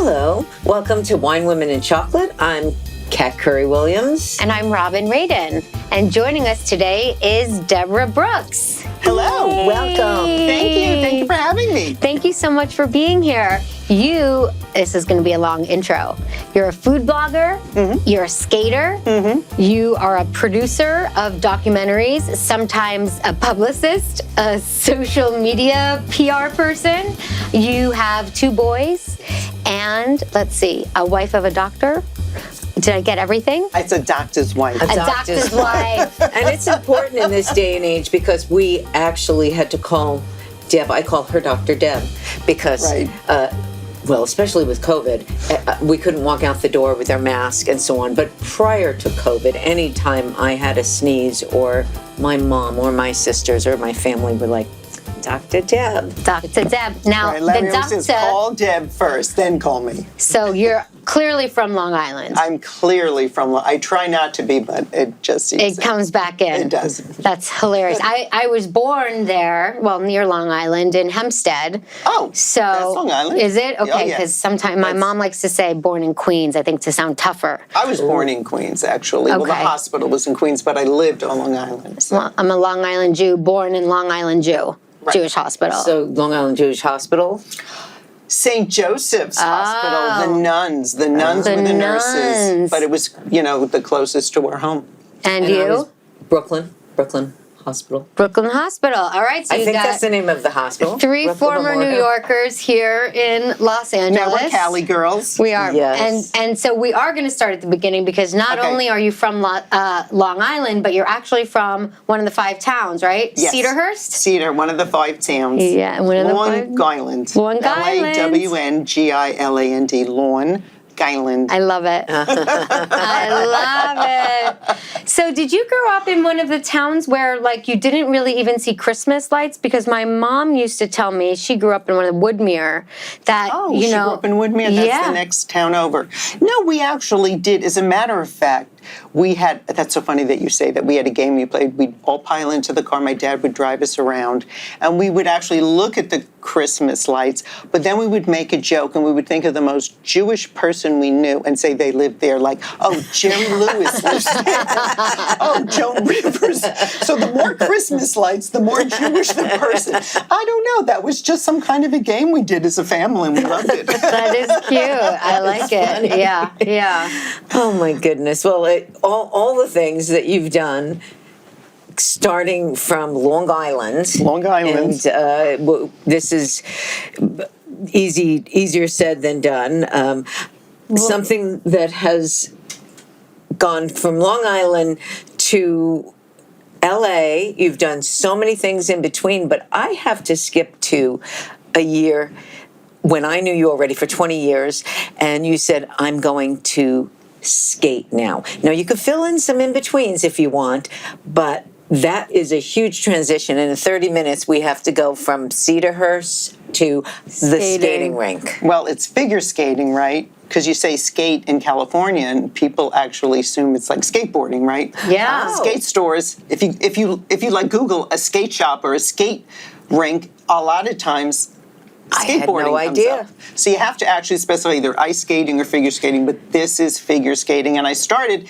Hello, welcome to Wine, Women, and Chocolate. I'm Kat Curry-Williams. And I'm Radin. And joining us today is Deborah Brooks. Hello. Yay. Welcome. Thank you for having me. Thank you so much for being here. This is going to be a long intro. You're a food blogger, you're a skater, you are a producer of documentaries, sometimes a publicist, a social media PR person. You have 2 boys and, a wife of a doctor. Did I get everything? It's a doctor's wife. A doctor's wife. And it's important in this day and age because we actually had to call Deb, I call her Dr. Deb, because, especially with COVID, we couldn't walk out the door with our mask and so on. But prior to COVID, anytime I had a sneeze or my mom or my sisters or my family were like, Dr. Deb. Dr. Deb. Now, Larry the always says, doctor... call Deb first, then call me. So you're clearly from Long Island. I'm clearly from, I try not to be, but it just seems It comes back in. It does. That's hilarious. I was born there, near Long Island in Hempstead. Oh, so that's Long Island. Is it? Okay, Oh, because yes. sometimes my mom likes to say born in Queens, I think, to sound tougher. I was born in Queens, actually. Well, the Okay. hospital was in Queens, but I lived on Long Island. So. Well, I'm a Long Island Jew, born in Long Island Jew. Right. Jewish hospital. So Long Island Jewish Hospital. St. Joseph's Hospital, the nuns The were the nurses. nuns. But it was, the closest to our home. And I you? was Brooklyn Hospital. Brooklyn Hospital. All right, so I you think got that's the name of the hospital. 3 Brooklyn former New Memorial. Yorkers here in Los Angeles. Now we're Cali girls. We are. Yes. And so we are going to start at the beginning because not Okay. only are you from Long Island, but you're actually from one of the 5 towns, right? Yes. Cedarhurst? Cedar, one of the 5 towns. Yeah, one of the 5. Long Island. Long Island. Lawngilland. Long Island. I love it. I love it. So did you grow up in one of the towns where, you didn't really even see Christmas lights? Because my mom used to tell me, she grew up in one of Woodmere, that, Oh, she grew up in Woodmere? That's the next town over. No, we actually did. As a matter of fact, we had, that's so funny that you say that, we had a game we played. We'd all pile into the car. My dad would drive us around, and we would actually look at the Christmas lights, but then we would make a joke, and we would think of the most Jewish person we knew and say they lived there, like, oh, Jerry Lewis lives there. Oh, Joan Rivers. So the more Christmas lights, the more Jewish the person. I don't know. That was just some kind of a game we did as a family, and we loved it. That is cute. I like it. funny. Yeah. Oh my goodness. Well, all the things that you've done, starting from Long Island. Long Island. And this is easier said than done. Something that has gone from Long Island to LA. You've done so many things in between, but I have to skip to a year when I knew you already for 20 years, and you said, I'm going to skate now. Now, you could fill in some in-betweens if you want, but that is a huge transition. And in 30 minutes, we have to go from Cedarhurst to the skating rink. Well, it's figure skating, right? Because you say skate in California, and people actually assume it's like skateboarding, right? Yeah. Skate stores. If you Google a skate shop or a skate rink, a lot of times I had skateboarding no comes idea. up. So you have to actually specify either ice skating or figure skating, but this is figure skating. And I started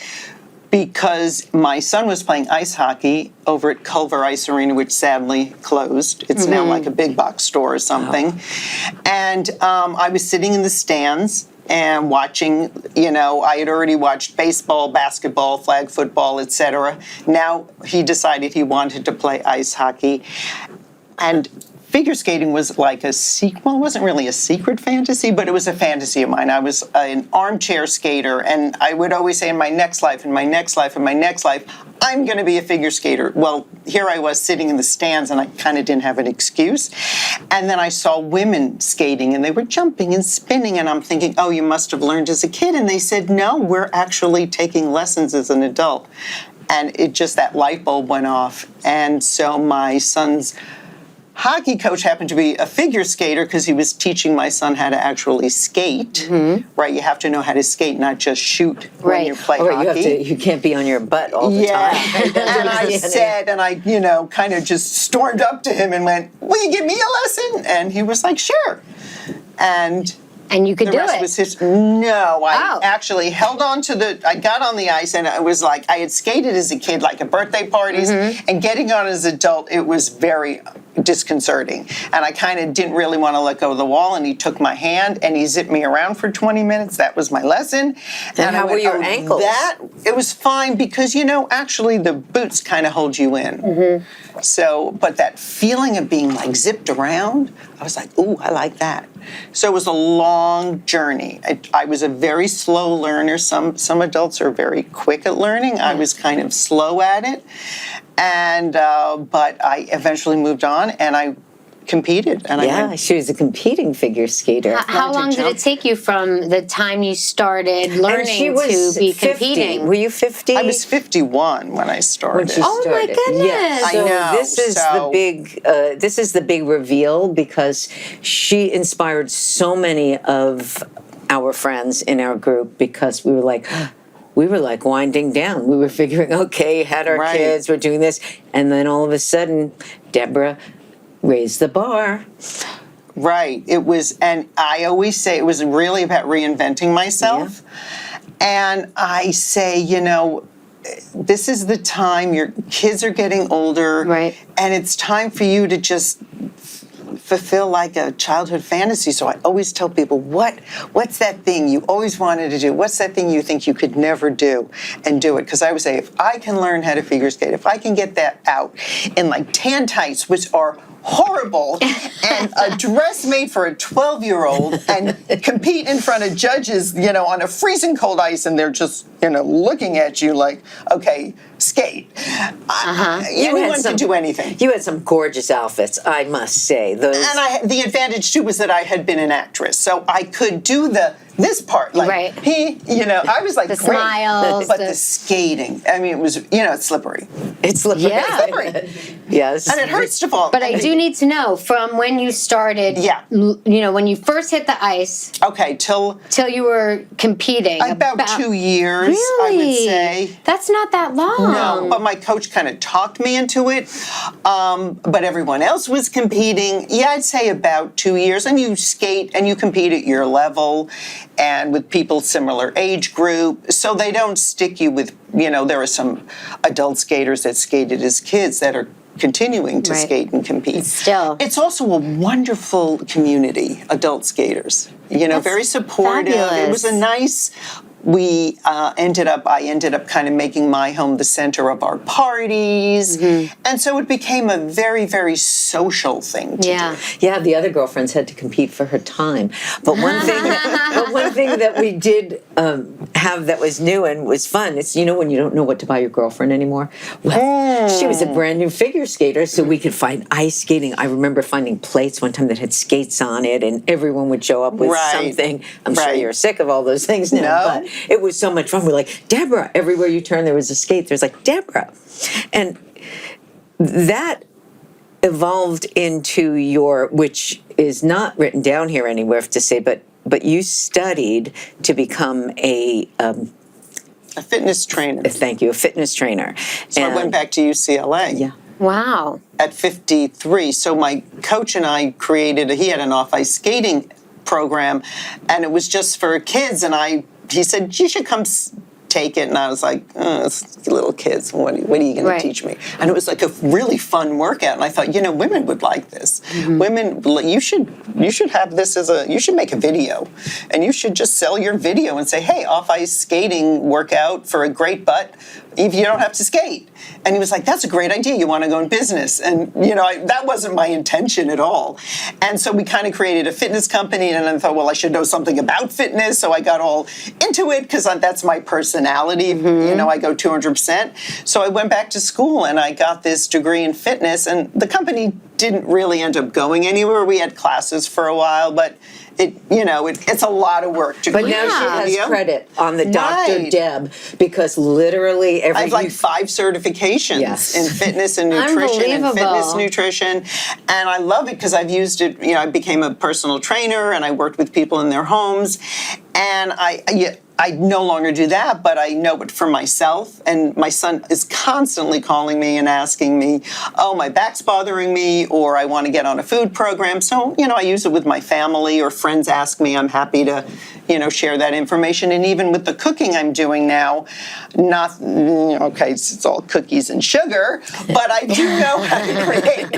because my son was playing ice hockey over at Culver Ice Arena, which sadly closed. It's now like a big box store or something. And I was sitting in the stands and watching, I had already watched baseball, basketball, flag football, etc. Now he decided he wanted to play ice hockey. And figure skating was like a secret. Well, it wasn't really a secret fantasy, but it was a fantasy of mine. I was an armchair skater, and I would always say in my next life, I'm going to be a figure skater. Well, here I was sitting in the stands, and I kind of didn't have an excuse. And then I saw women skating, and they were jumping and spinning, and I'm thinking, oh, you must have learned as a kid. And they said, no, we're actually taking lessons as an adult. And that light bulb went off. And so my son's hockey coach happened to be a figure skater because he was teaching my son how to actually skate. Right, you have to know how to skate, not just shoot when you play hockey. You can't be on your butt all the time. And I said, and I, kind of just stormed up to him and went, will you give me a lesson? And he was like, sure. And And you could The do rest it. was no, I Oh. actually held on to I got on the ice and I was like, I had skated as a kid, like at birthday parties, and getting on as an adult, it was very disconcerting. And I kind of didn't really want to let go of the wall, and he took my hand and he zipped me around for 20 minutes. That was my lesson. And how I were went, your "Oh, ankles?" It was fine because, actually the boots kind of hold you in. So, but that feeling of being like zipped around, I was like, ooh, I like that. So it was a long journey. I was a very slow learner. Some adults are very quick at learning. I was kind of slow at it, and but I eventually moved on and I competed. And I went, she was a competing figure skater. How long did it take you from the time you started learning And she was to be 50. competing? Were you 50? I was 51 when I started. When she Oh my started. goodness. Yeah. I So know, this is the big. This is the big reveal because she inspired so many of our friends in our group because we were like. We were like winding down. We were figuring, okay, had our Right. kids, we're doing this, and then all of a sudden, Deborah raised the bar. Right. It was, and I always say it was really about reinventing myself. And I say, this is the time your kids are getting older. Right. And it's time for you to just fulfill like a childhood fantasy. So I always tell people, what's that thing you always wanted to do? What's that thing you think you could never do? And do it. Because I would say, if I can learn how to figure skate, if I can get that out in like tan tights, which are horrible, and a dress made for a 12-year-old, and compete in front of judges, on a freezing cold ice, and they're just, looking at you like, okay, skate. Anyone can do anything. You had some gorgeous outfits, I must say. Those. And the advantage too was that I had been an actress, so I could do this part, like Right. I was like The great, smiles, but the- the skating. I mean, it was it's slippery, It's slippery. Yeah. slippery, Yes. and it hurts to fall. But I do need to know from when you started, Yeah. when you first hit the ice Okay, till till you were competing. about 2 years, Really? I would say. That's not that long. No, but my coach kind of talked me into it. But everyone else was competing. Yeah, I'd say about 2 years. And you skate and you compete at your level and with people similar age group. So they don't stick you with, there are some adult skaters that skated as kids that are continuing to Right. skate and compete. Still. It's also a wonderful community, adult skaters. Very supportive. fabulous. It was a nice. I ended up kind of making my home the center of our parties. And so it became a very, very social thing to Yeah. do. Yeah, the other girlfriends had to compete for her time. But one thing that we did have that was new and was fun, it's when you don't know what to buy your girlfriend anymore. Well, she was a brand new figure skater, so we could find ice skating. I remember finding plates one time that had skates on it, and everyone would show up with Right. something. I'm sure Right. you're sick of all those things now, No. but it was so much fun. We're like, Deborah, everywhere you turn there was a skate. There's like, Deborah. And that evolved into which is not written down here anywhere to say, but you studied to become a fitness trainer. thank you, a fitness trainer. So I went back to UCLA. Yeah. Wow. At 53. So my coach and I he had an off-ice skating program, and it was just for kids, and he said, you should come take it, and I was like, it's little kids, what are you going to Right. teach me? And it was like a really fun workout, and I thought, women would like this. Women, you should have this you should make a video, and you should just sell your video and say, hey, off-ice skating workout for a great butt, if you don't have to skate. And he was like, that's a great idea, you want to go in business. And, that wasn't my intention at all. And so we kind of created a fitness company, and I thought, well, I should know something about fitness, so I got all into it, because that's my personality. I go 200%. So I went back to school, and I got this degree in fitness, and the company didn't really end up going anywhere. We had classes for a while, but it's a lot of work to But create now she a has video. credit on the Dr. Right. Deb, because literally I have like 5 certifications Yes. in fitness and nutrition and Unbelievable. fitness nutrition. And I love it because I've used it, I became a personal trainer and I worked with people in their homes. And I no longer do that, but I know it for myself. And my son is constantly calling me and asking me, oh, my back's bothering me, or I want to get on a food program. So, I use it with my family, or friends ask me. I'm happy to, share that information. And even with the cooking I'm doing now, not, okay, it's all cookies and sugar, but I do know how to create,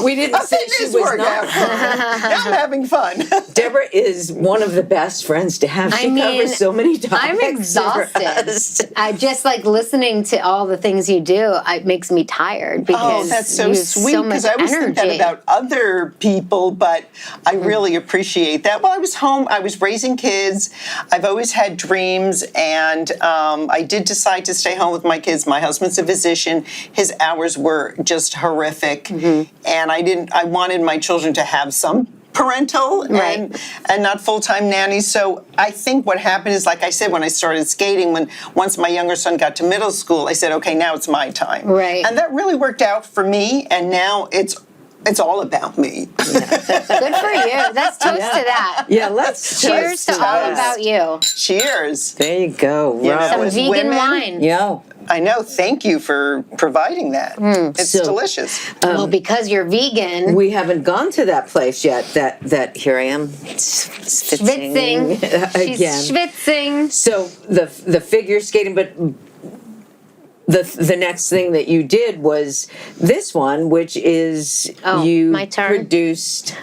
We didn't say she was not. Now I'm having fun. Deborah is one of the best friends to have. She covers so many topics. I'm exhausted. I just like listening to all the things you do. It makes me tired because that's so you have sweet. so much Because I always think that energy. about other people, but I really appreciate that. Well, I was home. I was raising kids. I've always had dreams, and I did decide to stay home with my kids. My husband's a physician. His hours were just horrific, and I wanted my children to have some parental and not full-time nannies. So I think what happened is, like I said, when I started skating, once my younger son got to middle school, I said, okay, now it's my time. Right. And that really worked out for me, and now it's all about me. Good for you. Let's toast to that. Yeah, let's Cheers to all about you. Cheers. There you go. Right. Some as vegan women, wine. Yeah. I know. Thank you for providing that. It's So- delicious. Well, because you're vegan. We haven't gone to that place yet. That here I am schwitzing She's again. schwitzing. So the figure skating, but the next thing that you did was this one, which is you my turn. produced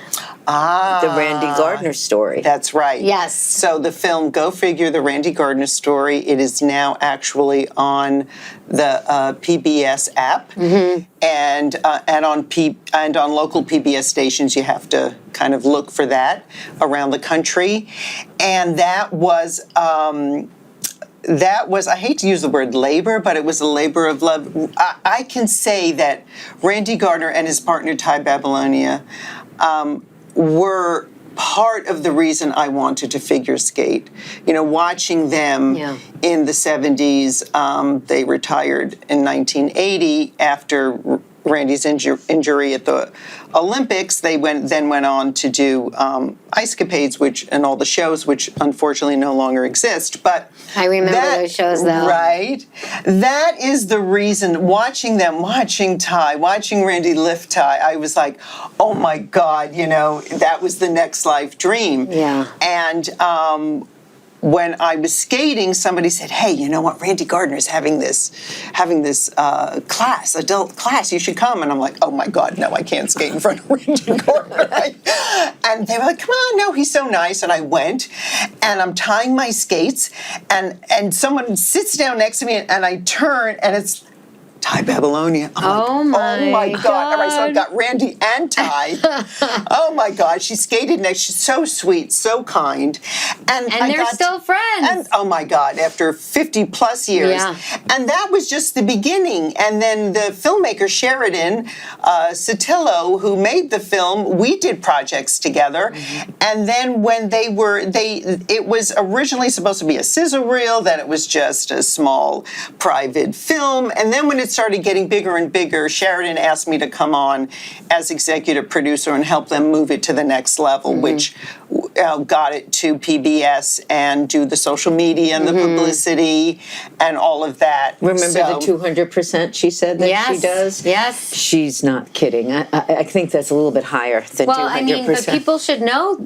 the Randy Gardner Story. That's right. Yes. So the film Go Figure, the Randy Gardner Story, it is now actually on the PBS app, and on local PBS stations. You have to kind of look for that around the country, and that was, I hate to use the word labor, but it was a labor of love. I can say that Randy Gardner and his partner Ty Babylonia were part of the reason I wanted to figure skate. Watching them in the 70s, they retired in 1980 after Randy's injury at the Olympics. They then went on to do Ice Capades, and all the shows, which unfortunately no longer exist. But I remember those shows, though. Right? That is the reason, watching Ty, watching Randy lift Ty, I was like, oh my God, that was the next life dream. Yeah. And when I was skating, somebody said, hey, you know what, Randy Gardner's having this class, adult class, you should come. And I'm like, oh my God, no, I can't skate in front of Randy Gardner. And they were like, come on, no, he's so nice. And I went, and I'm tying my skates, and someone sits down next to me, and I turn, and it's Ty Babylonia. I'm like, oh my God. All right, so I've got Randy and Ty. Oh my God, she skated next. She's so sweet, so kind. And they're still friends. And oh my God, after 50 plus years. Yeah. And that was just the beginning. And then the filmmaker Sheridan Sotillo, who made the film, we did projects together. And then when it was originally supposed to be a sizzle reel, then it was just a small private film. And then when it started getting bigger and bigger, Sheridan asked me to come on as executive producer and help them move it to the next level, which got it to PBS and do the social media and the publicity and all of that. Remember the 200% she said that she does? Yes. She's not kidding. I think that's a little bit higher than 200%. Well, I mean, but people should know,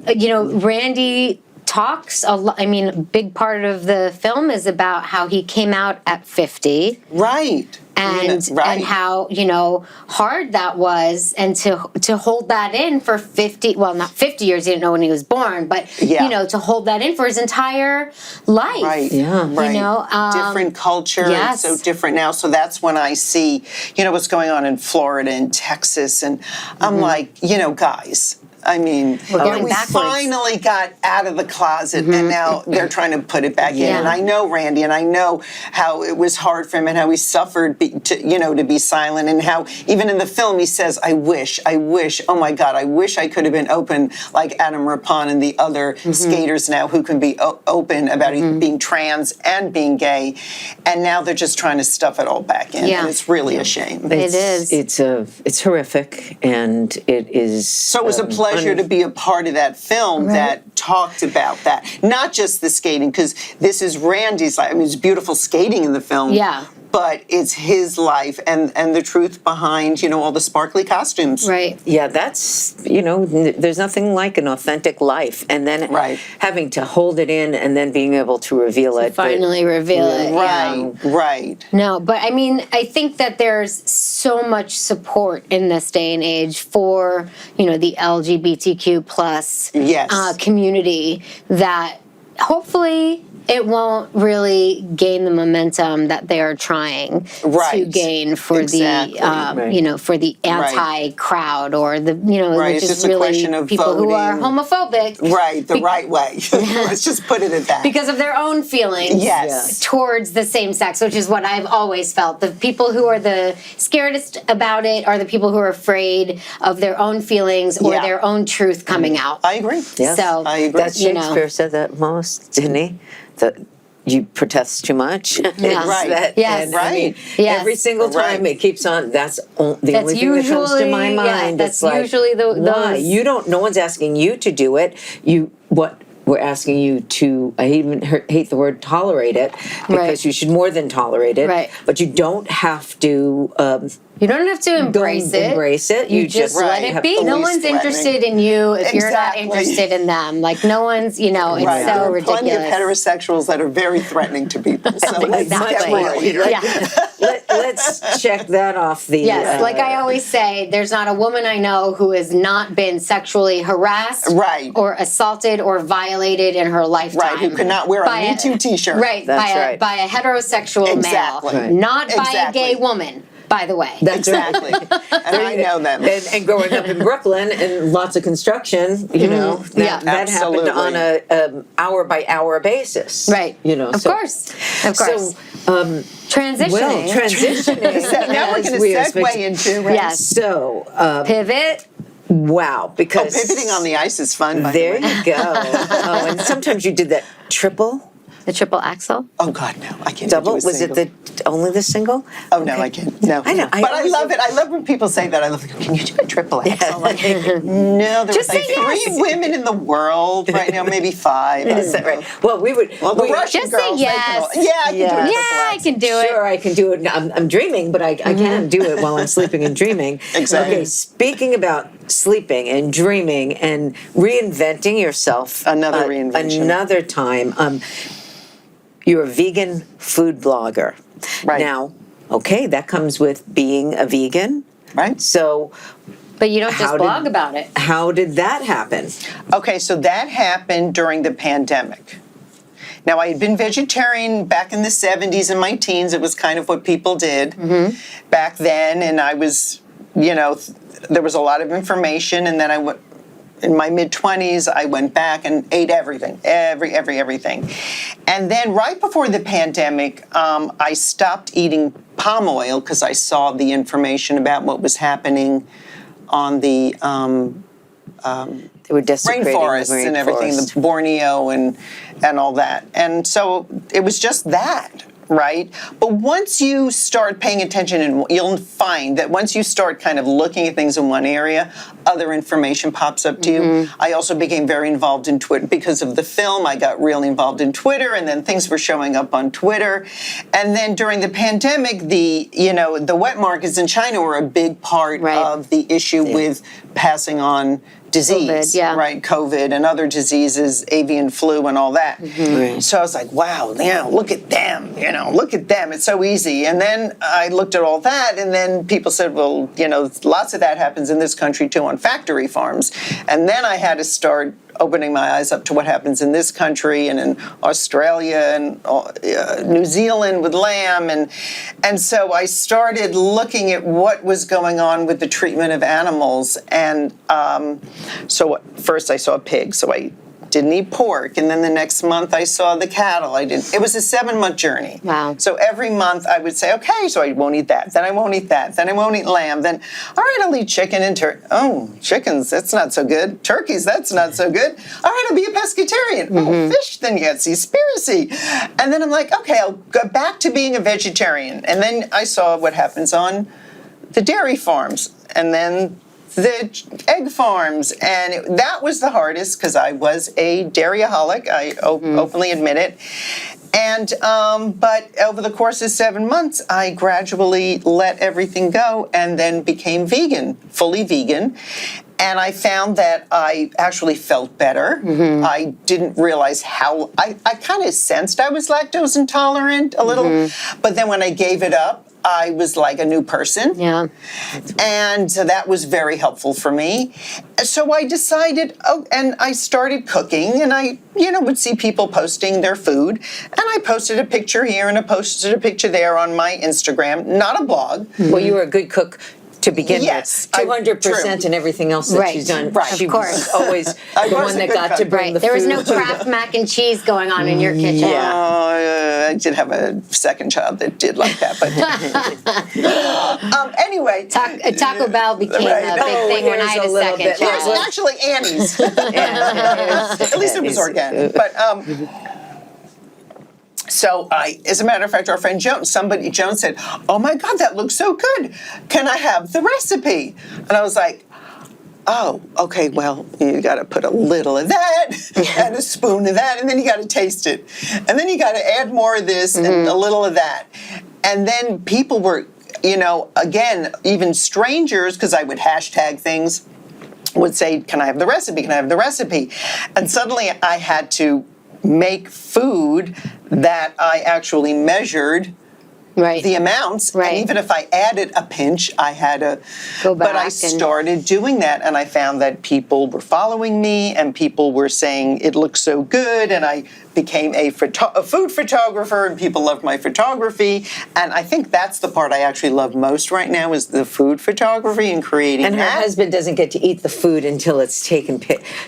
Randy talks a lot. I mean, a big part of the film is about how he came out at 50. Right. And how, hard that was, and to hold that in for 50, well, not 50 years, he didn't know when he was born, but, to hold that in for his entire life. Right. Yeah. Right. Different culture. Yes. It's so different now. So that's when I see, what's going on in Florida and Texas. And I'm like, guys, I mean, we finally got out of the closet, and now they're trying to put it back in. And I know Randy, and I know how it was hard for him, and how he suffered to be silent, and how even in the film he says, I wish, oh my God, I wish I could have been open like Adam Rippon and the other skaters now who can be open about being trans and being gay, and now they're just trying to stuff it all back in, and it's really a shame. It is. It's horrific, and it is. So it was a pleasure pleasure to be a part of that film that talked about that. Not just the skating, because this is Randy's life. I mean, it's beautiful skating in the film. Yeah. But it's his life and the truth behind, all the sparkly costumes. Right. Yeah, that's, there's nothing like an authentic life. And then having to hold it in and then being able to reveal it. Finally reveal it. Right. No, but I mean, I think that there's so much support in this day and age for, the LGBTQ plus community that hopefully it won't really gain the momentum that they are trying to gain for the, for the anti-crowd or the, which it's is just a really question of people voting. who are homophobic. Right, the right way. Let's just put it at that. Because of their own feelings towards the same sex, which is what I've always felt. The people who are the scaredest about it are the people who are afraid of their own feelings or their own truth coming out. I agree. Yes. So, I agree. That Shakespeare said that most, didn't he? That you protest too much. Right. And, I mean, every single time it keeps on. That's the only thing that comes to my mind. That's it's usually why? You don't. No one's asking you to do it. What we're asking you to. I even hate the word tolerate it because you should more than tolerate it. Right. But you don't have to. You don't have to embrace it. Embrace it. You just let it be. No one's interested in you if you're not interested in them. Like no one's, it's so there are ridiculous. plenty of heterosexuals that are very threatening to people. So let's get real here. Let's check that off the. Yes, like I always say, there's not a woman I know who has not been sexually harassed, or assaulted or violated in her lifetime. Right, who could not wear a Me Too t-shirt. Right, by a heterosexual male, not by a gay woman. By the way. Exactly. And I know them. And growing up in Brooklyn and lots of construction, that happened on a hour by hour basis. Right. Of course. So, transitioning. Well, transitioning. So now we're going to segue into Yes. So pivot. Wow, because pivoting on the ice is fun. By there the way. you go. And sometimes you did that triple. The triple axel? Oh God, no! I can't Double? do a Was single. it only the single? Oh no, I can't. No, I know. But I love it. I love when people say that. I love. Can you do a triple axel? Like, no, there's like 3 women in the world right now, maybe 5. Is that right? Well, we would. Well, the Russian just girls, say yes. I can do a triple I can do it. Sure, I can do it. I'm dreaming, but I can't do it while I'm sleeping and dreaming. Exactly. Okay, speaking about sleeping and dreaming and reinventing yourself. Another reinvention. Another time. You're a vegan food blogger. Right. Now, okay, that comes with being a vegan. Right. So. But you don't just blog about it. How did that happen? Okay, so that happened during the pandemic. Now, I had been vegetarian back in the 70s and my teens. It was kind of what people did back then. And I was, there was a lot of information. And then I went, in my mid-20s, I went back and ate everything, everything. And then right before the pandemic, I stopped eating palm oil because I saw the information about what was happening on the They were desecrating rainforests the and everything, the Borneo and all that. And so it was just that, right? But once you start paying attention, and you'll find that once you start kind of looking at things in one area, other information pops up to you. I also became very involved in Twitter because of the film. I got really involved in Twitter, and then things were showing up on Twitter. And then during the pandemic, the wet markets in China were a big part of the issue with passing on disease, COVID, right? COVID and other diseases, avian flu and all that. So I was like, wow, look at them, look at them. It's so easy. And then I looked at all that, and then people said, well, lots of that happens in this country too on factory farms. And then I had to start opening my eyes up to what happens in this country and in Australia and New Zealand with lamb. And so I started looking at what was going on with the treatment of animals. And so first I saw pigs, so I didn't eat pork. And then the next month I saw the cattle. It was a 7-month journey. Wow. So every month I would say, okay, so I won't eat that. Then I won't eat that. Then I won't eat lamb. Then, all right, I'll eat chicken and turkey. Oh, chickens, that's not so good. Turkeys, that's not so good. All right, I'll be a pescatarian. Oh, fish, then you got seaspiracy. And then I'm like, okay, I'll go back to being a vegetarian. And then I saw what happens on the dairy farms. And then the egg farms, and that was the hardest because I was a dairyaholic. I openly admit it. And but over the course of 7 months, I gradually let everything go and then became vegan, fully vegan. And I found that I actually felt better. I didn't realize how, I kind of sensed I was lactose intolerant a little, but then when I gave it up, I was like a new person. Yeah. And so that was very helpful for me. So I decided, and I started cooking, and I, would see people posting their food. And I posted a picture here and I posted a picture there on my Instagram, not a blog. Well, you were a good cook to begin Yes, with. 200% and everything else that Right. she's done. Right. She Of course. was always I the was one a that good got to cook. bring the There was food. no Kraft mac and cheese going on in your kitchen. I did have a second child that did like that, but anyway. Taco Bell became Right. a big thing when I had here's a a little second bit. Here's child. actually Annie's. At least it was organic. But so as a matter of fact, our friend Jones said, "Oh my God, that looks so good. Can I have the recipe?" And I was like, "Oh, okay, well, you got to put a little of that and a spoon of that, and then you got to taste it. And then you got to add more of this and a little of that." And then people were, again, even strangers, because I would hashtag things, would say, "Can I have the recipe? Can I have the recipe?" And suddenly I had to make food that I actually measured Right. the amounts, Right. and even if I added a pinch, I had to Go But I back and- started doing that, and I found that people were following me, and people were saying it looks so good, and I became a food photographer, and people loved my photography. And I think that's the part I actually love most right now is the food photography and creating And her that. husband doesn't get to eat the food until it's taken.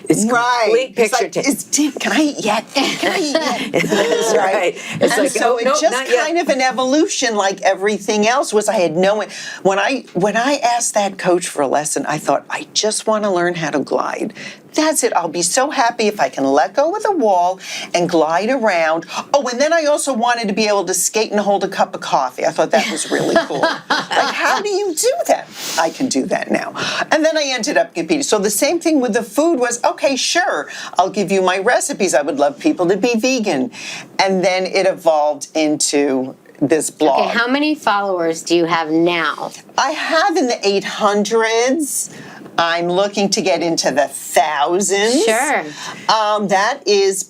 It's Right. complete It's picture like, taking. can I eat yet? Can I eat yet? That's right. It's And like, so oh, it no, just not yet. kind of an evolution like everything else was. I had no, when I asked that coach for a lesson, I thought, I just want to learn how to glide. That's it. I'll be so happy if I can let go of the wall and glide around. Oh, and then I also wanted to be able to skate and hold a cup of coffee. I thought that was really cool. Like, how do you do that? I can do that now. And then I ended up competing. So the same thing with the food was, okay, sure, I'll give you my recipes. I would love people to be vegan. And then it evolved into this blog. Okay, how many followers do you have now? I have in the 800s. I'm looking to get into the thousands. Sure. That is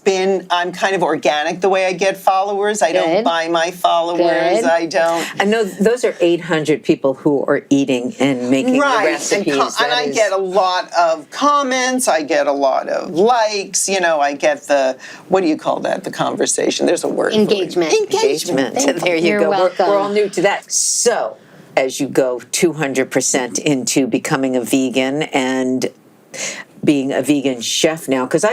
I'm kind of organic the way I get followers. I don't Good. buy my followers. Good. I don't. I know those are 800 people who are eating and making the Right, recipes. and I get a lot of comments. I get a lot of likes. I get the, what do you call that? The conversation. There's a word. Engagement. For it. Engagement. There you You're go. welcome. We're all new to that. So, as you go 200% into becoming a vegan and being a vegan chef now, because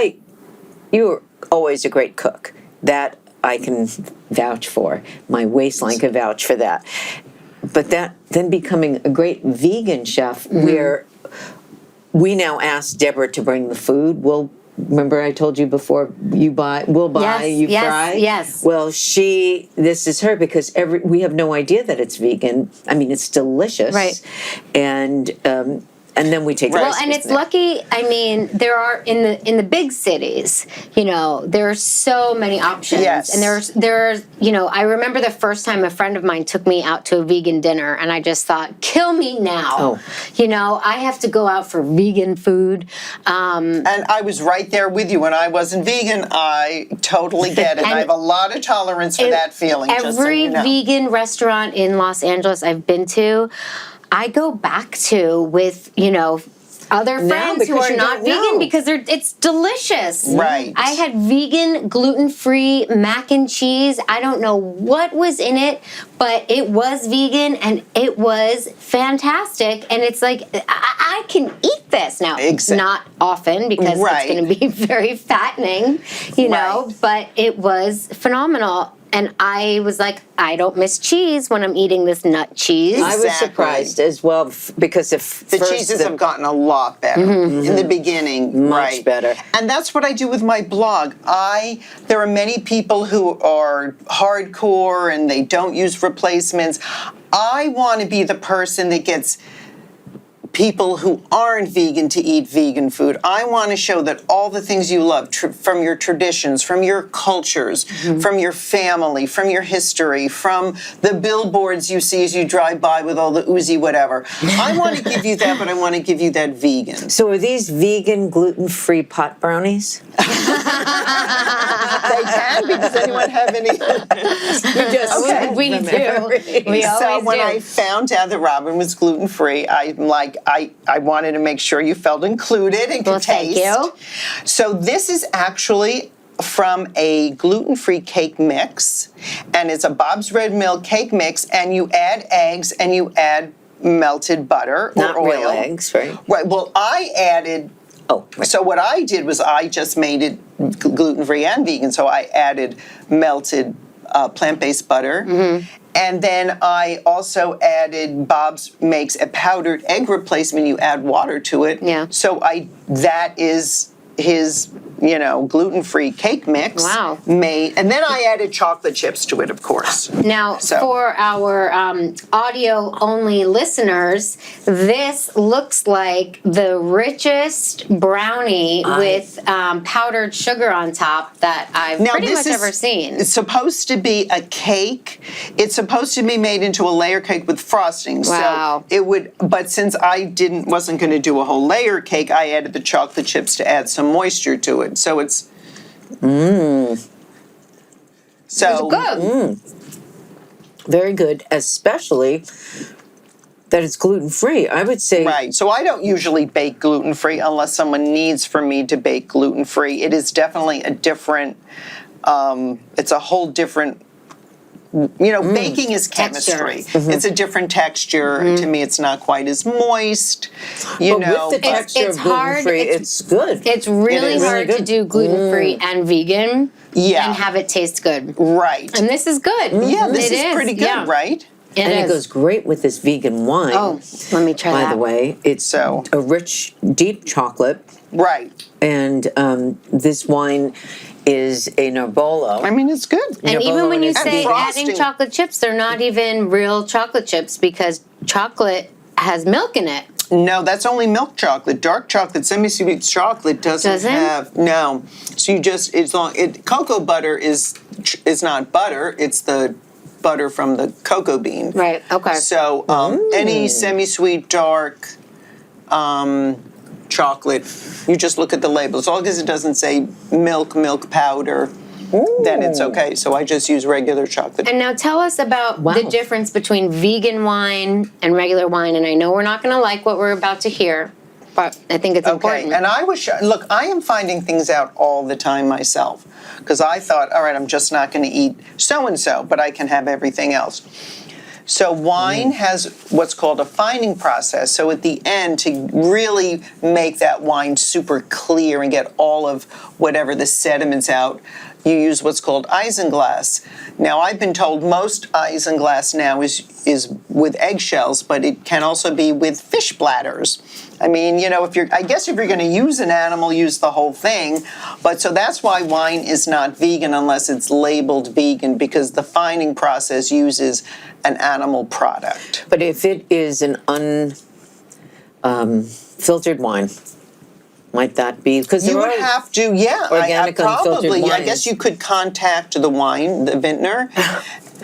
you were always a great cook. That I can vouch for. My waistline can vouch for that. But then becoming a great vegan chef, where we now ask Deborah to bring the food. Remember I told you before, we'll buy, Yes, you yes, fry? yes. Well, this is her because we have no idea that it's vegan. I mean, it's delicious. Right. And then we take the Well, recipes and it's there. lucky. I mean, there are in the big cities. There are so many options, Yes. and there's. I remember the first time a friend of mine took me out to a vegan dinner, and I just thought, "Kill me now." Oh. I have to go out for vegan food. And I was right there with you when I wasn't vegan. I totally get it. And I have a lot of tolerance for that feeling. Just so Every you know. vegan restaurant in Los Angeles I've been to, I go back to with, other Now, friends who because are you not don't vegan know. because it's delicious. Right. I had vegan, gluten-free mac and cheese. I don't know what was in it, but it was vegan and it was fantastic. And it's like, I can eat this now. Exactly. Not often because Right. it's going to be very fattening, Right. but it was phenomenal. And I was like, I don't miss cheese when I'm eating this nut cheese. I was Exactly. surprised as well because The cheeses have gotten a lot better in the beginning. Much right. better. And that's what I do with my blog. There are many people who are hardcore and they don't use replacements. I want to be the person that gets people who aren't vegan to eat vegan food. I want to show that all the things you love from your traditions, from your cultures, from your family, from your history, from the billboards you see as you drive by with all the Uzi whatever. I want to give you that, but I want to give you that vegan. So are these vegan, gluten-free pot brownies? They can be. Does anyone have any? Okay. We do. We So always when do. I found out that Radin was gluten-free, I'm like, I wanted to make sure you felt included and could Well, thank taste. you. So this is actually from a gluten-free cake mix, and it's a Bob's Red Mill cake mix, and you add eggs and you add melted butter Not or real oil. eggs, right? Right. Well, I added. Oh, right. So what I did was I just made it gluten-free and vegan. So I added melted plant-based butter. And then I also added, Bob's makes a powdered egg replacement. You add water to it. Yeah. So that is his, gluten-free cake mix. Wow. Made, and then I added chocolate chips to it, of course. Now, So- for our audio-only listeners, this looks like the richest brownie with powdered sugar on top that I've Now, pretty this much is- ever seen. It's supposed to be a cake. It's supposed to be made into a layer cake with frosting. Wow. So it would, but since I wasn't going to do a whole layer cake, I added the chocolate chips to add some moisture to it. So it's. So Good. Very good, especially that it's gluten-free. I would say Right. So I don't usually bake gluten-free unless someone needs for me to bake gluten-free. It is definitely a different, it's a whole different, baking is chemistry. Texture. It's a different texture. To me, it's not quite as moist. You but know, with the texture it's of hard. gluten-free, it's good. It's really is. hard Really to good. do gluten-free and vegan Yeah. and have it taste good. right. And this is good. Yeah, this It is pretty good, yeah. right? And it goes great with this vegan wine. Oh, let me try by that. the way, it's So- a rich, deep chocolate, Right. and this wine is a Nebbiolo. I mean, it's good. And even when you And say frosting. adding chocolate chips, they're not even real chocolate chips because chocolate has milk in it. No, that's only milk chocolate. Dark chocolate, semi-sweet chocolate doesn't Doesn't? have no. So you just cocoa butter is not butter. It's the butter from the cocoa bean. Right, okay. So any semi-sweet dark chocolate, you just look at the label. As long as it doesn't say milk powder, then it's okay. So I just use regular chocolate. And now tell us about Wow. the difference between vegan wine and regular wine. And I know we're not going to like what we're about to hear, but I think it's important. Okay, and I am finding things out all the time myself because I thought, all right, I'm just not going to eat so-and-so, but I can have everything else. So wine has what's called a fining process. So at the end, to really make that wine super clear and get all of whatever the sediments out, you use what's called isinglass. Now, I've been told most isinglass now is with eggshells, but it can also be with fish bladders. I mean, if you're going to use an animal, use the whole thing. But so that's why wine is not vegan unless it's labeled vegan, because the fining process uses an animal product. But if it is an unfiltered wine, might that be? Because You would have to, organic probably. unfiltered I guess wines. you could contact the vintner.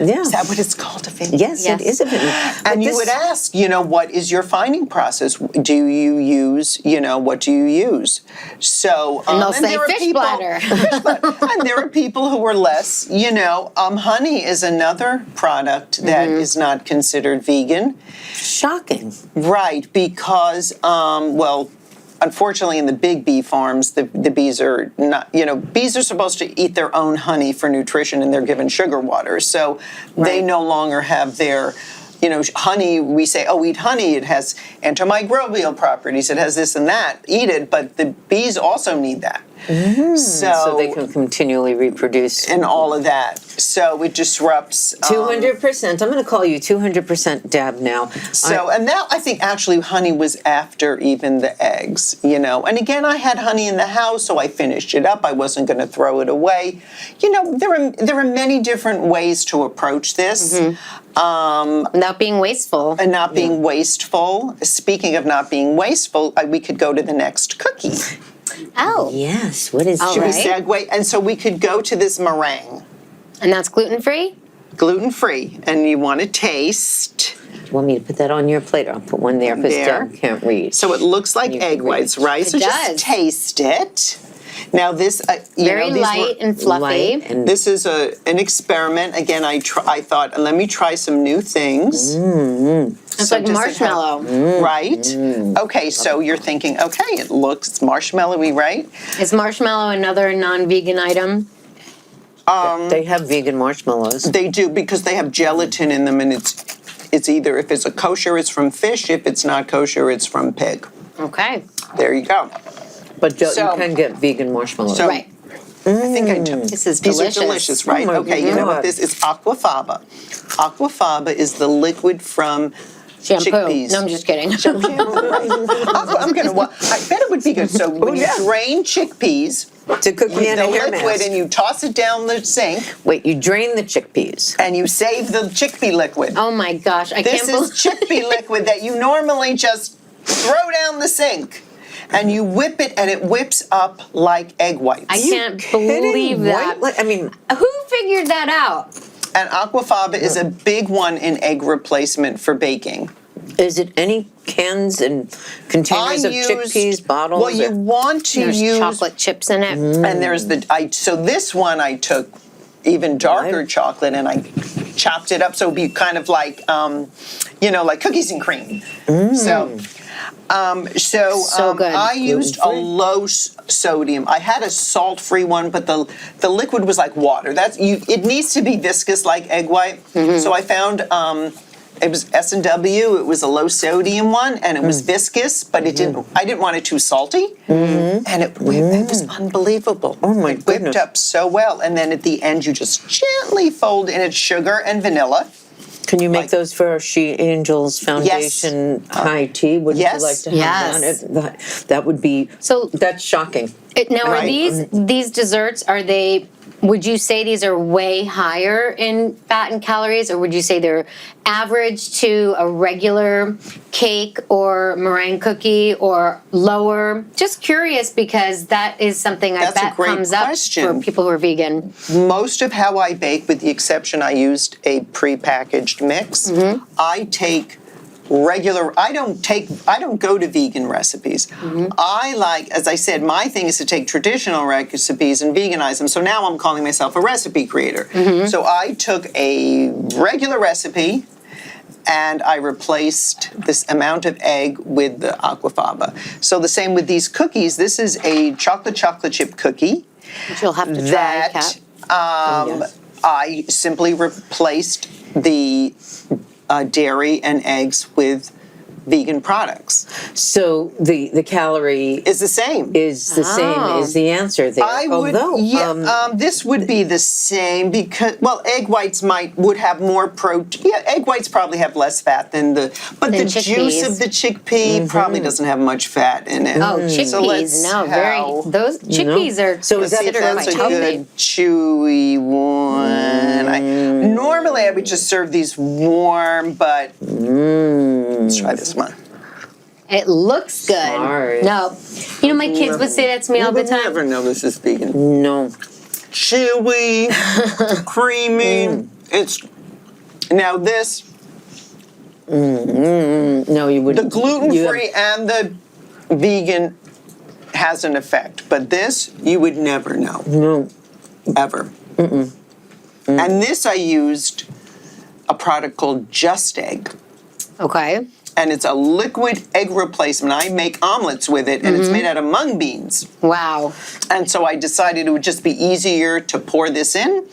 Yeah. Is that what it's called, a vintner? Yes, Yes. it is a vintner. And you would ask, what is your fining process? Do you use, what do you use? So, And they'll say there are fish bladder. and there are people who are less, honey is another product that is not considered vegan. Shocking. Right, because, unfortunately, in the big bee farms, the bees are not, bees are supposed to eat their own honey for nutrition and they're given sugar water. So they no longer have their, honey. We say, oh, eat honey. It has antimicrobial properties. It has this and that. Eat it. But the bees also need that. So they can continually reproduce. and all of that. So it disrupts 200%. I'm going to call you 200% Deb now. and that, I think, actually, honey was after even the eggs, And again, I had honey in the house, so I finished it up. I wasn't going to throw it away. There are many different ways to approach this. Without being wasteful. And not being wasteful. Speaking of not being wasteful, we could go to the next cookie. Oh. Yes. What is Should we right. segue? And so we could go to this meringue. And that's gluten-free? Gluten-free. And you want to taste. You want me to put that on your plate? I'll put one there because There. Deb can't read. So it looks like You egg can whites, read. right? It So does. just taste it. Now this, Very these light were, and fluffy. Light and This is an experiment. Again, I thought, let me try some new things. It's like marshmallow. Right? Okay, so you're thinking, okay, it's marshmallowy, right? Is marshmallow another non-vegan item? they have vegan marshmallows. They do, because they have gelatin in them, and it's either, if it's a kosher, it's from fish. If it's not kosher, it's from pig. Okay. There you go. But So- you can get vegan marshmallows. So- Right. I think I took. This is These delicious. are delicious, right? Oh my Okay, you know what God. this is? Aquafaba. Aquafaba is the liquid from Shampoo. chickpeas. No, I'm just kidding. I'm gonna. I bet it would be good. So when you drain chickpeas, To cook me in the a hair liquid, mask. and you toss it down the sink, Wait, you drain the chickpeas. and you save the chickpea liquid. Oh my gosh, I This can't is believe chickpea liquid that you normally just throw down the sink, and you whip it, and it whips up like egg whites. I can't believe that. What? I mean, Who figured that out? And aquafaba is a big one in egg replacement for baking. is it any cans and containers of chickpeas, bottles? Well, you want to There's use chocolate chips in it. and there's so this one I took even darker Right. chocolate, and I chopped it up so it'd be kind of like like cookies and cream. So good. I used a Gluten-free. low sodium. I had a salt-free one, but the liquid was like water. It needs to be viscous like egg white. So I found it was S&W. It was a low sodium one, and it was viscous, but it didn't. I didn't want it too salty, and it was unbelievable. Oh my It whipped goodness. up so well, and then at the end you just gently fold in it sugar and vanilla. Can you make those for our She Angels Foundation high tea? Would yes. you like to have Yes. that? That would be. So- that's shocking. Now, are Right. these desserts, would you say these are way higher in fat and calories, or would you say they're average to a regular cake or meringue cookie, or lower? Just curious, because that is something I That's a bet great comes up question. for people who are vegan. Most of how I bake, with the exception I used a prepackaged mix, I take regular. I don't go to vegan recipes. I like, as I said, my thing is to take traditional recipes and veganize them. So now I'm calling myself a recipe creator. So I took a regular recipe and I replaced this amount of egg with the aquafaba. So the same with these cookies. This is a chocolate chip cookie Which you'll have to try, that Kat. Yes. I simply replaced the dairy and eggs with vegan products. So the calorie It's the same. is the same is the answer there. I would, Although, this would be the same because, egg whites would have more protein. Yeah, egg whites probably have less fat than the juice chickpeas. of the chickpea probably doesn't have much fat in it. Oh, chickpeas! Those chickpeas are So is that See if considered that's quite a healthy. good chewy one. Normally I would just serve these warm, but let's try this one. It looks good. Sorry. No, my kids would say that to me all the You would never time. know this is vegan. no. Chewy, creamy. It's now this. No, you wouldn't. The gluten-free and the vegan has an effect, but this you would never know. No. Ever. And this I used a product called Just Egg. Okay. And it's a liquid egg replacement. I make omelets with it, and it's made out of mung beans. Wow. And so I decided it would just be easier to pour this in.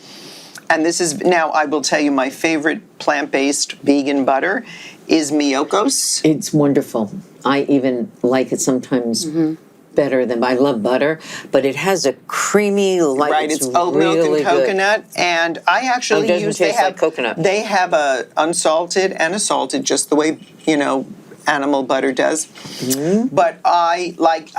And this is, now I will tell you, my favorite plant-based vegan butter is Miyoko's. It's wonderful. I even like it sometimes better than I love butter, but it has a creamy, light. Right, it's oat milk and really good. coconut, and I actually doesn't use. taste like coconut. They have a unsalted and a salted, just the way animal butter does. Mm-hmm. But I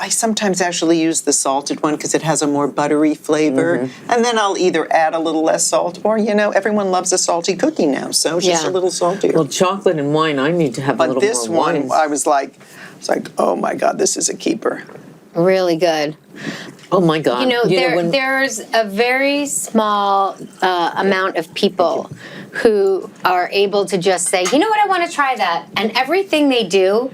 sometimes actually use the salted one because it has a more buttery flavor, Mm-hmm. and then I'll either add a little less salt, or everyone loves a salty cookie now, so it's just a little saltier. Well, chocolate and wine, I need to have a But little this more one, wine. I was like, oh my God, this is a keeper. Really good. Oh my God! There's a very small amount of people who are able to just say, you know what, I want to try that, and everything they do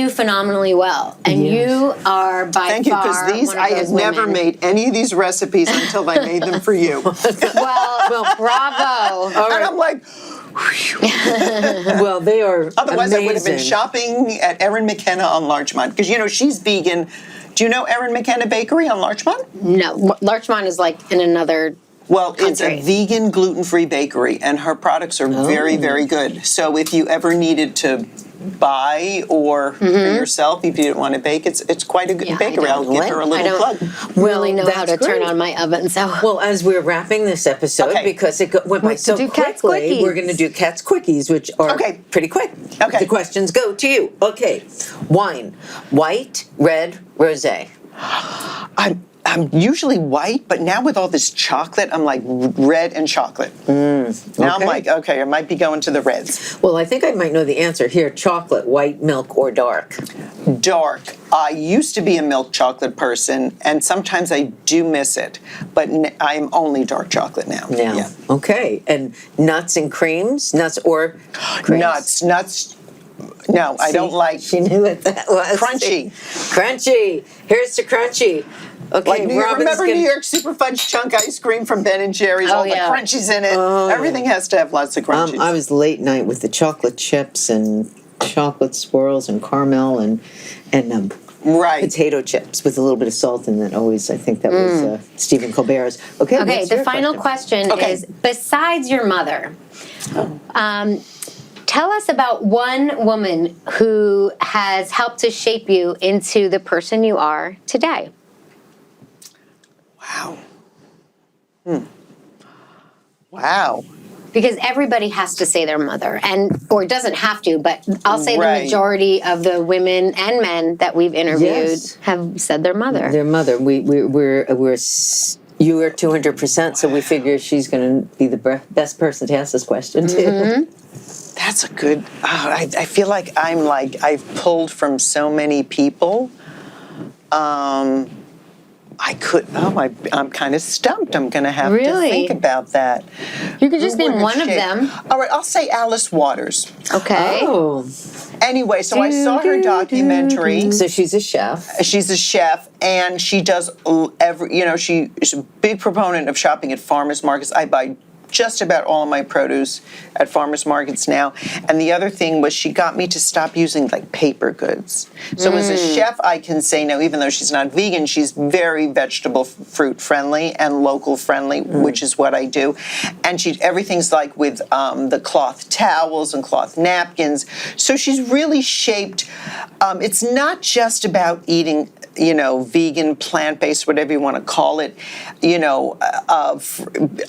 phenomenally well. And you are by Thank you, far because these one of I had those never women. made any of these recipes until I made them for you. Well, bravo. And I'm like, well, they are. otherwise I would have been amazing. shopping at Erin McKenna on Larchmont, because she's vegan. Do you know Erin McKenna Bakery on Larchmont? No, Larchmont is like in another. Well, it's a country. vegan, gluten-free bakery, and her products are very, very good. So if you ever needed to buy or for yourself, if you didn't want to bake, it's quite a good Yeah, I bakery. I'll don't give her a I little don't plug. really know how to that's turn great. on my oven, so. Well, as we're wrapping this episode, Okay. because it went by so do Cat's quickly, Quickies. we're going to do Cat's Quickies, which are Okay. pretty quick. Okay. The questions go to you. Okay. Wine. White, red, rosé. I'm usually white, but now with all this chocolate, I'm like red and chocolate. Now I'm okay. like, okay, I might be going to the reds. Well, I think I might know the answer here. Chocolate, white, milk, or dark? Dark. I used to be a milk chocolate person, and sometimes I do miss it, but I'm only dark chocolate now. Now. Yeah. Okay. And nuts and creams? Nuts or creams? Nuts. No, I don't like She knew what that was. crunchy. Crunchy. Here's to crunchy. Okay, Like Robin's remember gonna- New York Super Fudge Chunk ice cream from Ben & Jerry's? Oh, all yeah. the crunchies in it. Everything has to have lots of crunchies. I was late night with the chocolate chips and chocolate swirls and caramel and right. potato chips with a little bit of salt in it. Always, I think that was Stephen Colbert's. Okay, Okay, what's the your final question Okay. is, besides your mother, tell us about one woman who has helped to shape you into the person you are today. Wow. Wow. Because everybody has to say their mother, or doesn't have to, but I'll say Right. the majority of the women and men that we've interviewed Yes. have said their mother. Their mother. You are 200%, so we figure she's going to be the best person to ask this question to. That's a good. I feel like I've pulled from so many people. I'm kind of stumped. I'm going to have Really? to think about that. You could just Who name would one of shape- them. All right, I'll say Alice Waters. Okay. Oh, Anyway, so I saw her documentary. so she's a chef. She's a chef, and she does she's a big proponent of shopping at farmers markets. I buy just about all of my produce at farmers markets now. And the other thing was she got me to stop using like paper goods. So as a chef, I can say no, even though she's not vegan, she's very vegetable fruit friendly and local friendly, which is what I do. And everything's like with the cloth towels and cloth napkins. So she's really shaped, it's not just about eating vegan, plant-based, whatever you want to call it,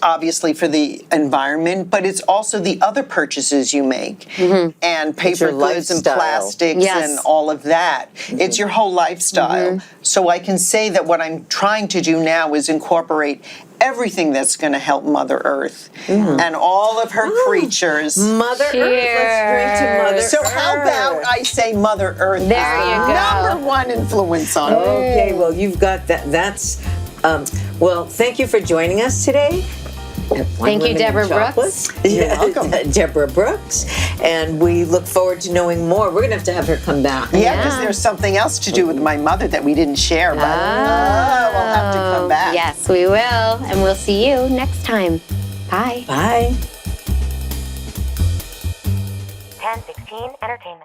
obviously for the environment, but it's also the other purchases you make and paper your goods and lifestyle. plastics Yes. and all of that. It's your whole lifestyle. So I can say that what I'm trying to do now is incorporate everything that's going to help Mother Earth and all of her creatures. Mother Earth. Let's drink to Mother So Earth. how about I say Mother Earth is There you the go. number one influence on me. Okay, well, you've got that. That's, well, thank you for joining us today. Thank you, Deborah Brooks. You're welcome. Deborah Brooks. And we look forward to knowing more. We're going to have her come back. Yeah, because there's something else to do with my mother that we didn't share, but we'll have to come back. Yes, we will. And we'll see you next time. Bye. Bye. 1016 Entertainment.